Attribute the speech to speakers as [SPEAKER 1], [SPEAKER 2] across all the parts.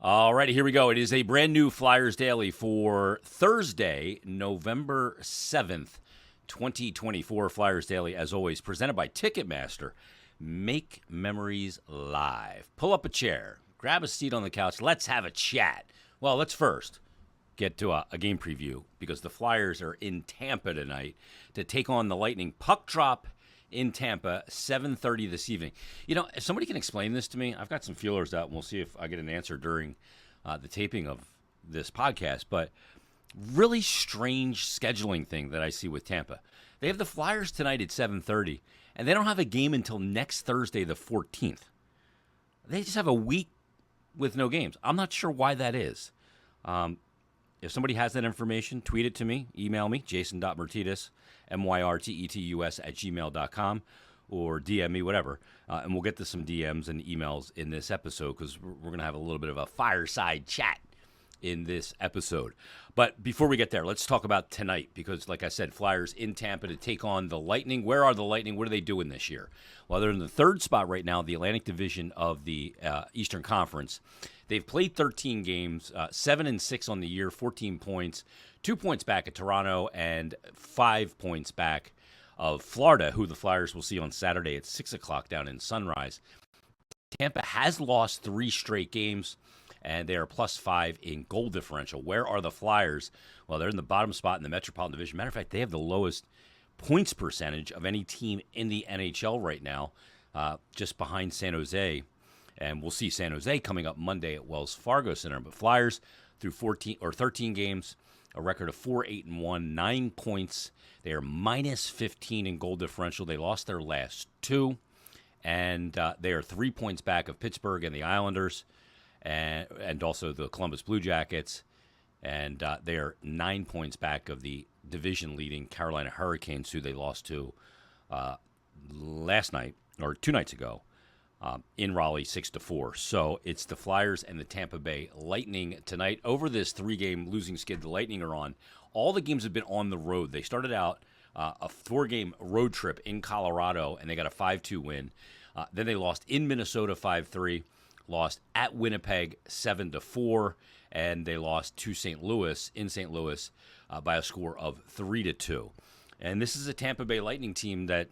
[SPEAKER 1] All right, here we go. It is a brand new Flyers Daily for Thursday, November 7th, 2024. Flyers Daily, as always, presented by Ticketmaster. Make memories live. Pull up a chair, grab a seat on the couch. Let's have a chat. Well, let's first get to a game preview because the Flyers are in Tampa tonight to take on the Lightning. Puck drop in Tampa, 7:30 this evening. You know, if somebody can explain this to me, I've got some feelers out, and we'll see if I get an answer during the taping of this podcast. But really strange scheduling thing that I see with Tampa. They have the Flyers tonight at 7:30, and they don't have a game until next Thursday, the 14th. They just have a week with no games. I'm not sure why that is. If somebody has that information, tweet it to me, email me, jason.myrtetus, myrtetus @gmail.com, or DM me, whatever. And we'll get to some DMs and emails in this episode because we're going to have a little bit of a fireside chat in this episode. But before we get there, let's talk about tonight because, like I said, Flyers in Tampa to take on the Lightning. Where are the Lightning? What are they doing this year? Well, they're in the third spot right now, the Atlantic Division of the Eastern Conference. They've played 13 games, 7-6 on the year, 14 points, 2 points back at Toronto, and 5 points back of Florida, who the Flyers will see on Saturday at 6 o'clock down in Sunrise. Tampa has lost 3 straight games, and they are +5 in goal differential. Where are the Flyers? Well, they're in the bottom spot in the Metropolitan Division. Matter of fact, they have the lowest points percentage of any team in the NHL right now, just behind San Jose. And we'll see San Jose coming up Monday at Wells Fargo Center. But Flyers through 13 games, a record of 4-8-1, 9 points. They are -15 in goal differential. They lost their last 2, and they are 3 points back of Pittsburgh and the Islanders, and also the Columbus Blue Jackets. And they are 9 points back of the division-leading Carolina Hurricanes, who they lost to last night or 2 nights ago. In Raleigh, 6-4. So it's the Flyers and the Tampa Bay Lightning tonight. Over this 3-game losing skid the Lightning are on, all the games have been on the road. They started out a 4-game road trip in Colorado, and they got a 5-2 win. Then they lost in Minnesota 5-3, lost at Winnipeg 7-4, and they lost to St. Louis by a score of 3-2. And this is a Tampa Bay Lightning team that,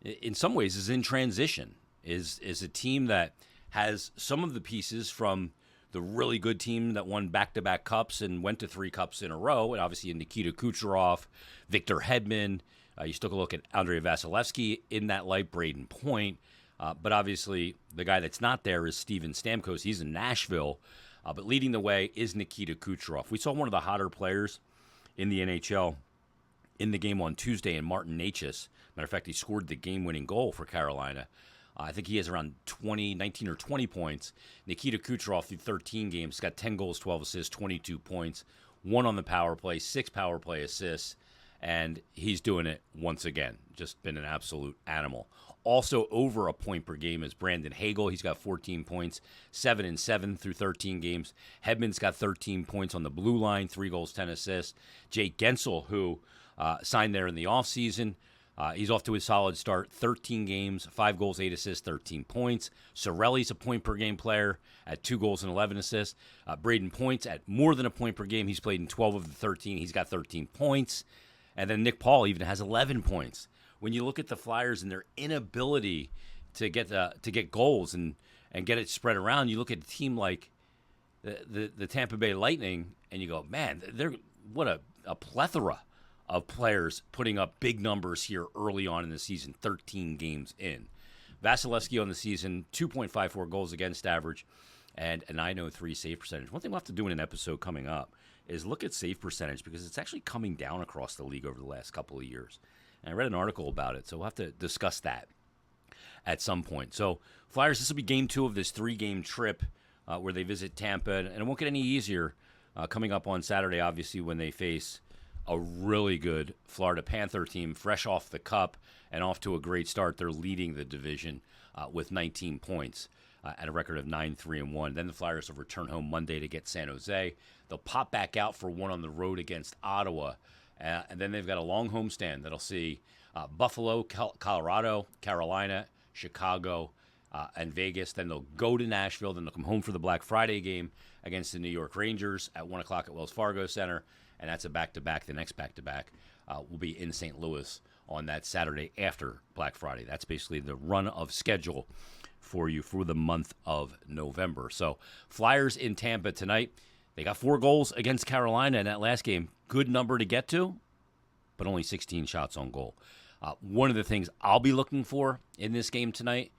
[SPEAKER 1] in some ways, is in transition. Is a team that has some of the pieces from the really good team that won back-to-back cups and went to 3 cups in a row, and obviously Nikita Kucherov, Victor Hedman. You still look at Andrei Vasilevsky in that light, Braden Point. But obviously the guy that's not there is Steven Stamkos. He's in Nashville. But leading the way is Nikita Kucherov. We saw one of the hotter players in the NHL in the game on Tuesday in Martin Necas. Matter of fact, he scored the game-winning goal for Carolina. I think he has around 19 or 20 points. Nikita Kucherov through 13 games, got 10 goals, 12 assists, 22 points, 1 on the power play, 6 power play assists, and he's doing it once again. Just been an absolute animal. Also over a point per game is Brandon Hagel. He's got 14 points, 7-7 through 13 games. Hedman's got 13 points on the blue line, 3 goals, 10 assists. Jake Gensel, who signed there in the offseason, he's off to a solid start, 13 games, 5 goals, 8 assists, 13 points. Cirelli's a point-per-game player at 2 goals and 11 assists. Braden Point's at more than a point per game. He's played in 12 of the 13. He's got 13 points. And then Nick Paul even has 11 points. When you look at the Flyers and their inability to get goals and get it spread around, you look at a team like the Tampa Bay Lightning, and you go, man, they're what a plethora of players putting up big numbers here early on in the season, 13 games in. Vasilevsky on the season, 2.54 goals against average and a .903 save percentage. One thing we'll have to do in an episode coming up is look at save percentage because it's actually coming down across the league over the last couple of years. And I read an article about it, so we'll have to discuss that at some point. So Flyers, this will be game 2 of this 3-game trip where they visit Tampa, and it won't get any easier coming up on Saturday, obviously, when they face a really good Florida Panther team, fresh off the cup and off to a great start. They're leading the division with 19 points at a record of 9-3-1. Then the Flyers will return home Monday to get San Jose. They'll pop back out for one on the road against Ottawa. And then they've got a long homestand that'll see Buffalo, Colorado, Carolina, Chicago, and Vegas. Then they'll go to Nashville. Then they'll come home for the Black Friday game against the New York Rangers at 1 o'clock at Wells Fargo Center. And that's a back-to-back. The next back-to-back will be in St. Louis on that Saturday after Black Friday. That's basically the run of schedule for you for the month of November. So Flyers in Tampa tonight. They got 4 goals against Carolina in that last game. Good number to get to, but only 16 shots on goal. One of the things I'll be looking for in this game tonight,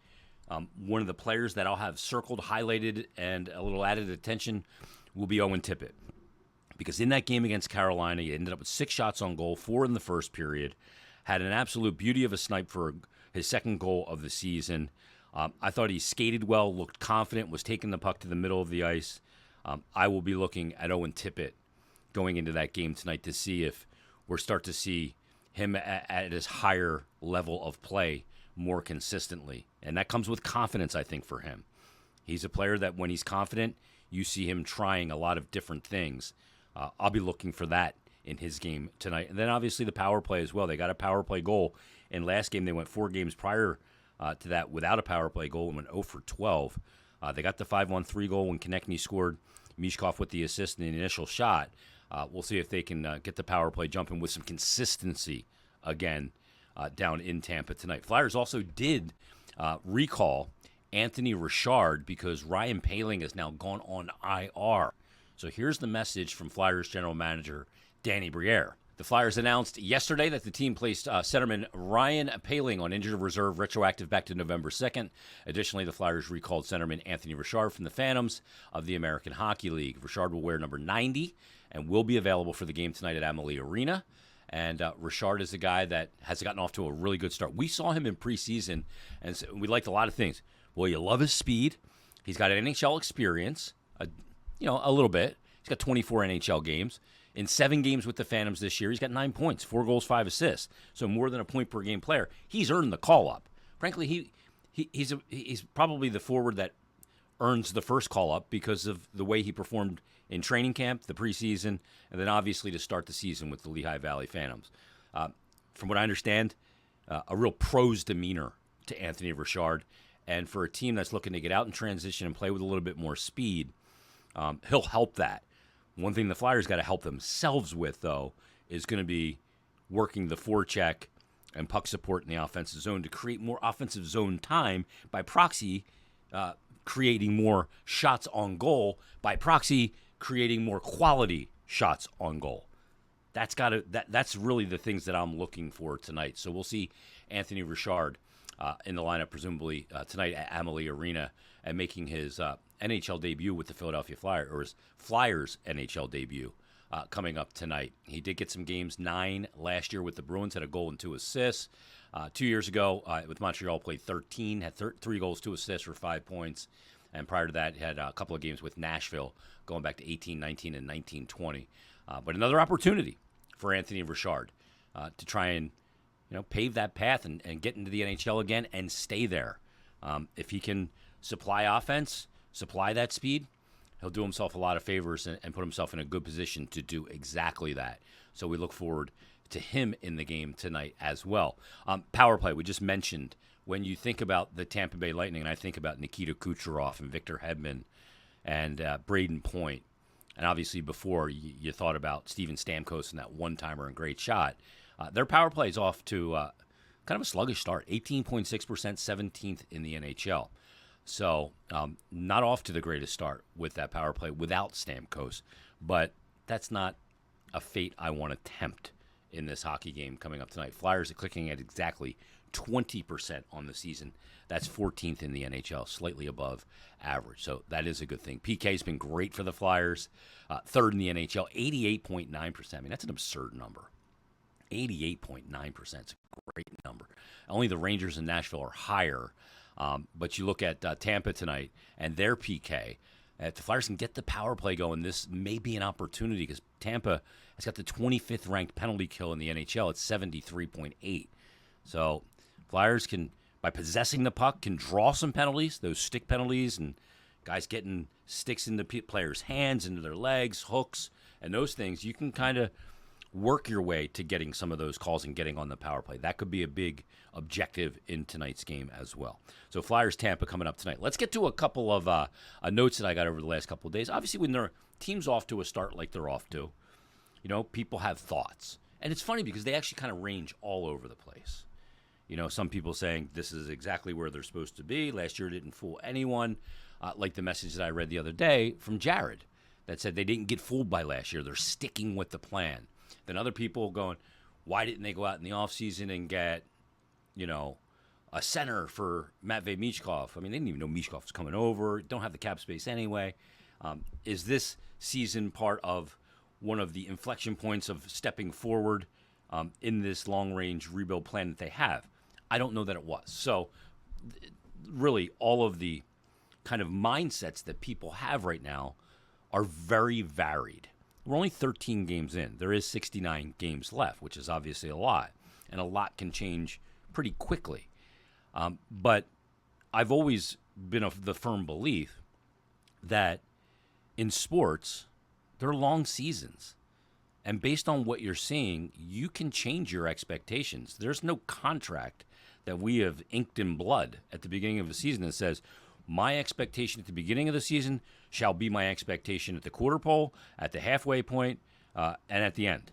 [SPEAKER 1] one of the players that I'll have circled, highlighted, and a little added attention will be Owen Tippett. Because in that game against Carolina, he ended up with 6 shots on goal, 4 in the first period, had an absolute beauty of a snipe for his second goal of the season. I thought he skated well, looked confident, was taking the puck to the middle of the ice. I will be looking at Owen Tippett going into that game tonight to see if we're start to see him at his higher level of play more consistently. And that comes with confidence, I think, for him. He's a player that when he's confident, you see him trying a lot of different things. I'll be looking for that in his game tonight. And then obviously the power play as well. They got a power play goal. In last game, they went 4 games prior to that without a power play goal and went 0 for 12. They got the 5-1-3 goal when Konechny scored. Mishkov with the assist in the initial shot. We'll see if they can get the power play jumping with some consistency again down in Tampa tonight. Flyers also did recall Anthony Richard because Ryan Poehling has now gone on IR. So here's the message from Flyers general manager Danny Briere. The Flyers announced yesterday that the team placed centerman Ryan Poehling on injured reserve retroactive back to November 2nd. Additionally, the Flyers recalled centerman Anthony Richard from the Phantoms of the American Hockey League. Richard will wear number 90 and will be available for the game tonight at Amalie Arena. And Richard is a guy that has gotten off to a really good start. We saw him in preseason, and we liked a lot of things. Well, you love his speed. He's got NHL experience, a little bit. He's got 24 NHL games. In 7 games with the Phantoms this year, he's got 9 points, 4 goals, 5 assists. So more than a point per game player. He's earned the call-up. Frankly, he's probably the forward that earns the first call-up because of the way he performed in training camp, the preseason, and then obviously to start the season with the Lehigh Valley Phantoms. From what I understand, a real pro's demeanor to Anthony Richard. And for a team that's looking to get out in transition and play with a little bit more speed, he'll help that. One thing the Flyers got to help themselves with, though, is going to be working the forecheck and puck support in the offensive zone to create more offensive zone time, by proxy creating more shots on goal, by proxy creating more quality shots on goal. That's really the things that I'm looking for tonight. So we'll see Anthony Richard in the lineup presumably tonight at Amalie Arena and making his NHL debut with the Philadelphia Flyers, or his Flyers NHL debut coming up tonight. He did get some games, 9 last year with the Bruins, had a goal and 2 assists. 2 years ago with Montreal, played 13, had 3 goals, 2 assists for 5 points. And prior to that, had a couple of games with Nashville going back to 18-19 and 19-20. But another opportunity for Anthony Richard to try and pave that path and get into the NHL again and stay there. If he can supply offense, supply that speed, he'll do himself a lot of favors and put himself in a good position to do exactly that. So we look forward to him in the game tonight as well. Power play, we just mentioned. When you think about the Tampa Bay Lightning, and I think about Nikita Kucherov and Victor Hedman and Braden Point, and obviously before you thought about Steven Stamkos and that one-timer and great shot, their power play is off to kind of a sluggish start, 18.6%, 17th in the NHL. So not off to the greatest start with that power play without Stamkos, but that's not a fate I want to tempt in this hockey game coming up tonight. Flyers are clicking at exactly 20% on the season. That's 14th in the NHL, slightly above average. So that is a good thing. PK's been great for the Flyers. 3rd in the NHL, 88.9%. I mean, that's an absurd number. 88.9%. It's a great number. Only the Rangers and Nashville are higher. But you look at Tampa tonight and their PK. If the Flyers can get the power play going, this may be an opportunity because Tampa has got the 25th ranked penalty kill in the NHL at 73.8. So Flyers can, by possessing the puck, can draw some penalties, those stick penalties, and guys getting sticks into players' hands, into their legs, hooks, and those things. You can kind of work your way to getting some of those calls and getting on the power play. That could be a big objective in tonight's game as well. So Flyers Tampa coming up tonight. Let's get to a couple of notes that I got over the last couple of days. Obviously, when their team's off to a start like they're off to, people have thoughts. And it's funny because they actually kind of range all over the place. Some people saying this is exactly where they're supposed to be. Last year didn't fool anyone. Like the message that I read the other day from Jared that said they didn't get fooled by last year. They're sticking with the plan. Then other people going, why didn't they go out in the offseason and get, a center for Matvei Michkov? I mean, they didn't even know Michkov was coming over. Don't have the cap space anyway. Is this season part of one of the inflection points of stepping forward in this long-range rebuild plan that they have? I don't know that it was. So really all of the kind of mindsets that people have right now are very varied. We're only 13 games in. There is 69 games left, which is obviously a lot. And a lot can change pretty quickly. But I've always been of the firm belief that in sports, they're long seasons. And based on what you're seeing, you can change your expectations. There's no contract that we have inked in blood at the beginning of the season that says, my expectation at the beginning of the season shall be my expectation at the quarter pole, at the halfway point, and at the end.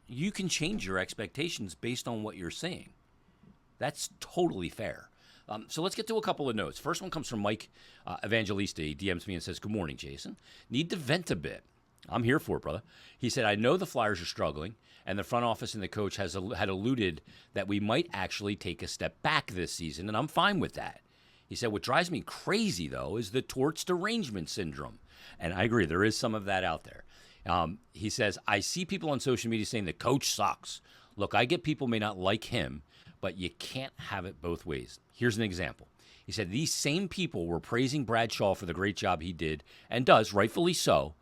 [SPEAKER 1] You can change your expectations based on what you're seeing. That's totally fair. So let's get to a couple of notes. First one comes from Mike Evangelista. He DMs me and says, good morning, Jason. Need to vent a bit. I'm here for it, brother. He said, I know the Flyers are struggling, and the front office and the coach had alluded that we might actually take a step back this season, and I'm fine with that. He said, what drives me crazy, though, is the Torts derangement syndrome. And I agree, there is some of that out there. He says, I see people on social media saying the coach sucks. Look, I get people may not like him, but you can't have it both ways. Here's an example. He said, these same people were praising Brad Shaw for the great job he did, and does, rightfully so,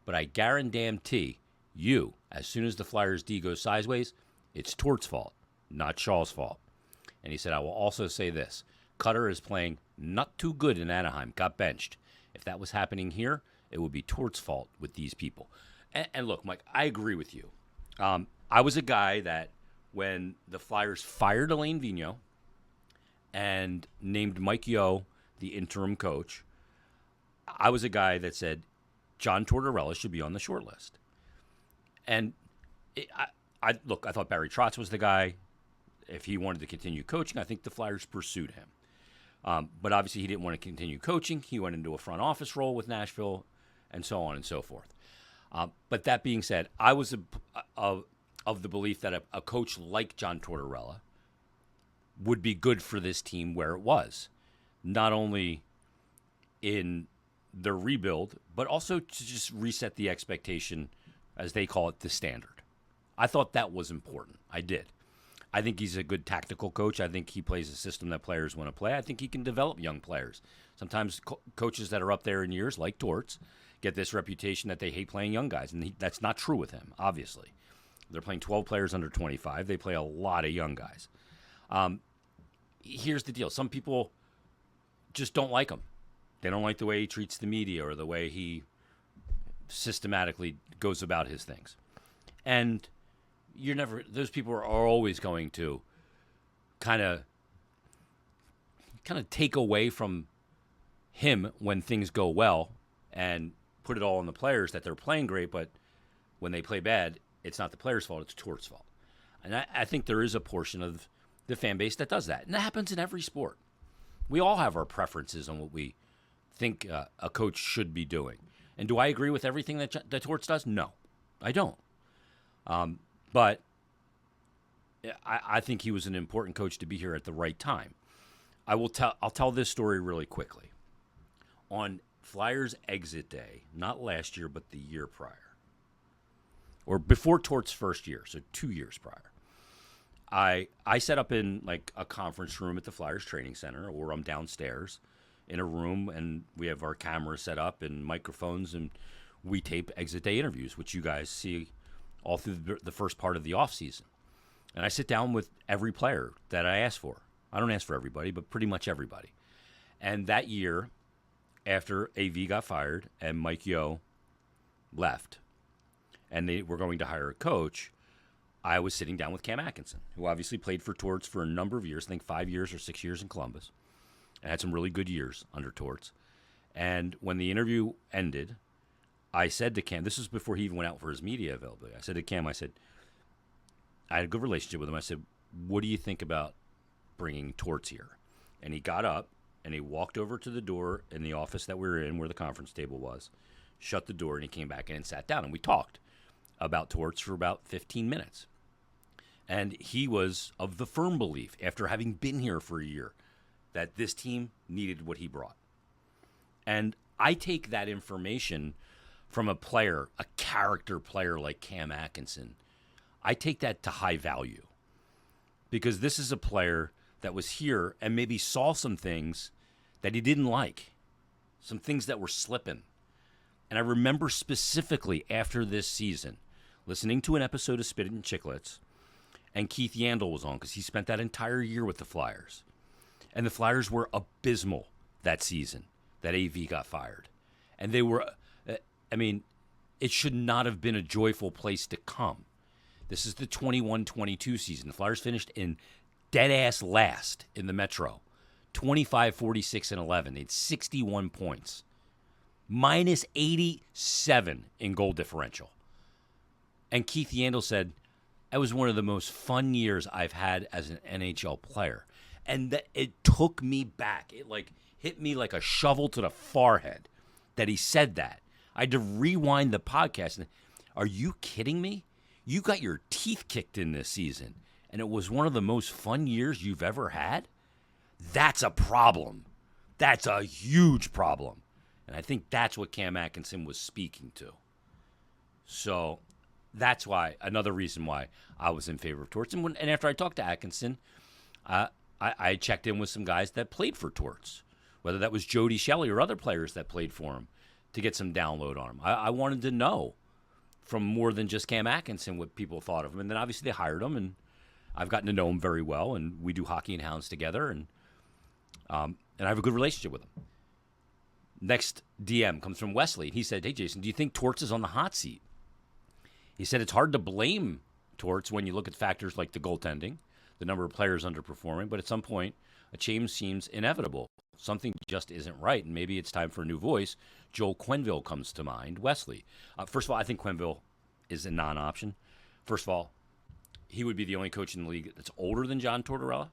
[SPEAKER 1] but I guarantee you, as soon as the Flyers' D goes sideways, it's Tort's fault, not Shaw's fault. And he said, I will also say this. Cutter is playing not too good in Anaheim, got benched. If that was happening here, it would be Tort's fault with these people. And look, Mike, I agree with you. I was a guy that when the Flyers fired Alain Vigneault and named Mike Yeo the interim coach, I was a guy that said John Tortorella should be on the short list. And I thought Barry Trotz was the guy. If he wanted to continue coaching, I think the Flyers pursued him. But obviously he didn't want to continue coaching. He went into a front office role with Nashville and so on and so forth. But that being said, I was of the belief that a coach like John Tortorella would be good for this team where it was, not only in their rebuild, but also to just reset the expectation, as they call it, the standard. I thought that was important. I did. I think he's a good tactical coach. I think he plays a system that players want to play. I think he can develop young players. Sometimes coaches that are up there in years, like Torts, get this reputation that they hate playing young guys, and that's not true with him, obviously. They're playing 12 players under 25. They play a lot of young guys. Here's the deal. Some people just don't like him. They don't like the way he treats the media or the way he systematically goes about his things. And those people are always going to kind of take away from him when things go well and put it all on the players that they're playing great, but when they play bad, it's not the players' fault, it's Tort's fault. And I think there is a portion of the fan base that does that. And that happens in every sport. We all have our preferences on what we think a coach should be doing. And do I agree with everything that Torts does? No, I don't. But I think he was an important coach to be here at the right time. I'll tell this story really quickly. On Flyers exit day, not last year, but the year prior, or before Tort's first year, so 2 years prior, I set up in like a conference room at the Flyers training center, or I'm downstairs in a room, and we have our cameras set up and microphones, and we tape exit day interviews, which you guys see all through the first part of the off season. And I sit down with every player that I ask for. I don't ask for everybody, but pretty much everybody. And that year, after AV got fired and Mike Yeo left, and they were going to hire a coach, I was sitting down with Cam Atkinson, who obviously played for Torts for a number of years, I think 5 years or 6 years in Columbus, and had some really good years under Torts. And when the interview ended, I said to Cam, this was before he even went out for his media availability. I said to Cam, I had a good relationship with him. I said, what do you think about bringing Torts here? And he got up and he walked over to the door in the office that we were in where the conference table was, shut the door, and he came back in and sat down. And we talked about Torts for about 15 minutes. And he was of the firm belief, after having been here for a year, that this team needed what he brought. And I take that information from a player, a character player like Cam Atkinson. I take that to high value, because this is a player that was here and maybe saw some things that he didn't like, some things that were slipping. And I remember specifically after this season, listening to an episode of Spittin' Chicklets, and Keith Yandel was on because he spent that entire year with the Flyers. And the Flyers were abysmal that season that AV got fired. And they were, it should not have been a joyful place to come. This is the 21-22 season. The Flyers finished in dead-ass last in the Metro. 25-46-11. They had 61 points. Minus 87 in goal differential. And Keith Yandel said, that was one of the most fun years I've had as an NHL player. And that it took me back. It hit me like a shovel to the forehead that he said that. I had to rewind the podcast. And, are you kidding me? You got your teeth kicked in this season, and it was one of the most fun years you've ever had? That's a problem. That's a huge problem. And I think that's what Cam Atkinson was speaking to. So that's why, another reason why I was in favor of Torts. And after I talked to Atkinson, I checked in with some guys that played for Torts, whether that was Jody Shelley or other players that played for him, to get some download on him. I wanted to know from more than just Cam Atkinson what people thought of him. And then obviously they hired him, and I've gotten to know him very well, and we do Hockey and Hounds together, and I have a good relationship with him. Next DM comes from Wesley. He said, hey, Jason, do you think Torts is on the hot seat? He said it's hard to blame Torts when you look at factors like the goaltending, the number of players underperforming, but at some point, a change seems inevitable. Something just isn't right, and maybe it's time for a new voice. Joel Quenneville comes to mind. Wesley. First of all, I think Quenneville is a non-option. First of all, he would be the only coach in the league that's older than John Tortorella.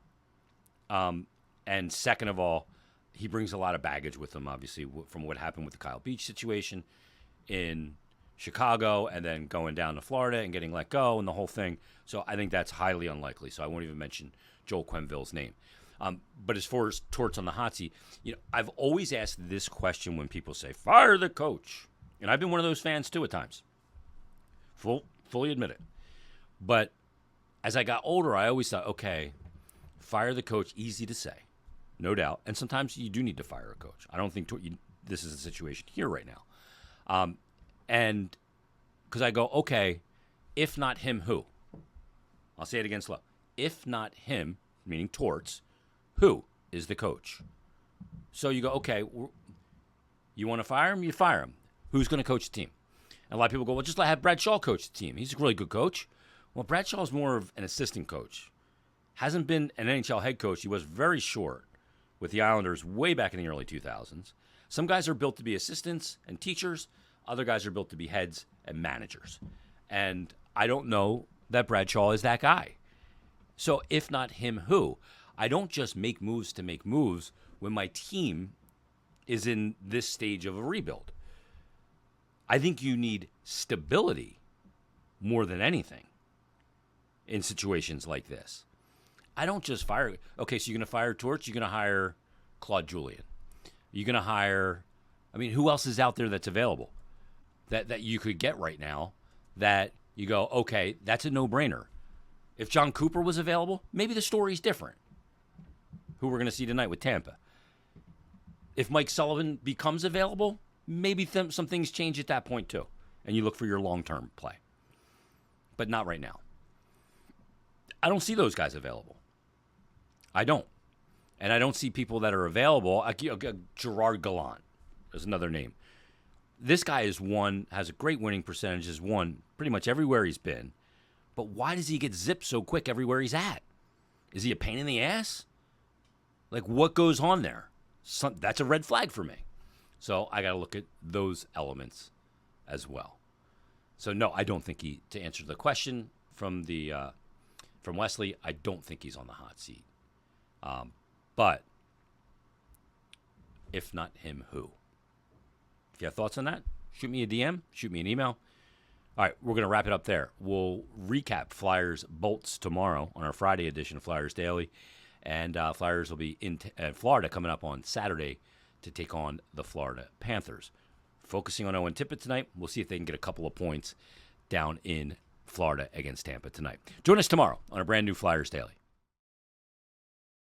[SPEAKER 1] And second of all, he brings a lot of baggage with him, obviously, from what happened with the Kyle Beach situation in Chicago and then going down to Florida and getting let go and the whole thing. So I think that's highly unlikely. So I won't even mention Joel Quenneville's name. But as far as Torts on the hot seat, I've always asked this question when people say, fire the coach. And I've been one of those fans too at times. Fully admit it. But as I got older, I always thought, okay, fire the coach, easy to say, no doubt. And sometimes you do need to fire a coach. I don't think this is the situation here right now. And because I go, okay, if not him, who? I'll say it again slow. If not him, meaning Torts, who is the coach? So you go, okay, you want to fire him? You fire him. Who's going to coach the team? And a lot of people go, well, just have Brad Shaw coach the team. He's a really good coach. Well, Brad Shaw is more of an assistant coach. Hasn't been an NHL head coach. He was very short with the Islanders way back in the early 2000s. Some guys are built to be assistants and teachers. Other guys are built to be heads and managers. And I don't know that Brad Shaw is that guy. So if not him, who? I don't just make moves to make moves when my team is in this stage of a rebuild. I think you need stability more than anything in situations like this. I don't just fire. Okay, so you're going to fire Torch, you're going to hire Claude Julien. You're going to hire, who else is out there that's available that you could get right now that you go, okay, that's a no-brainer. If John Cooper was available, maybe the story's different. Who we're going to see tonight with Tampa. If Mike Sullivan becomes available, maybe some things change at that point too. And you look for your long-term play. But not right now. I don't see those guys available. I don't. And I don't see people that are available. Gerard Gallant is another name. This guy has a great winning percentage, has won pretty much everywhere he's been. But why does he get zipped so quick everywhere he's at? Is he a pain in the ass? Like, what goes on there? That's a red flag for me. So I got to look at those elements as well. So no, I don't think to answer the question from Wesley, I don't think he's on the hot seat. But if not him, who? If you have thoughts on that, shoot me a DM, shoot me an email. All right, we're going to wrap it up there. We'll recap Flyers Bolts tomorrow on our Friday edition of Flyers Daily. And Flyers will be in Florida coming up on Saturday to take on the Florida Panthers. Focusing on Owen Tippett tonight. We'll see if they can get a couple of points down in Florida against Tampa tonight. Join us tomorrow on a brand new Flyers Daily.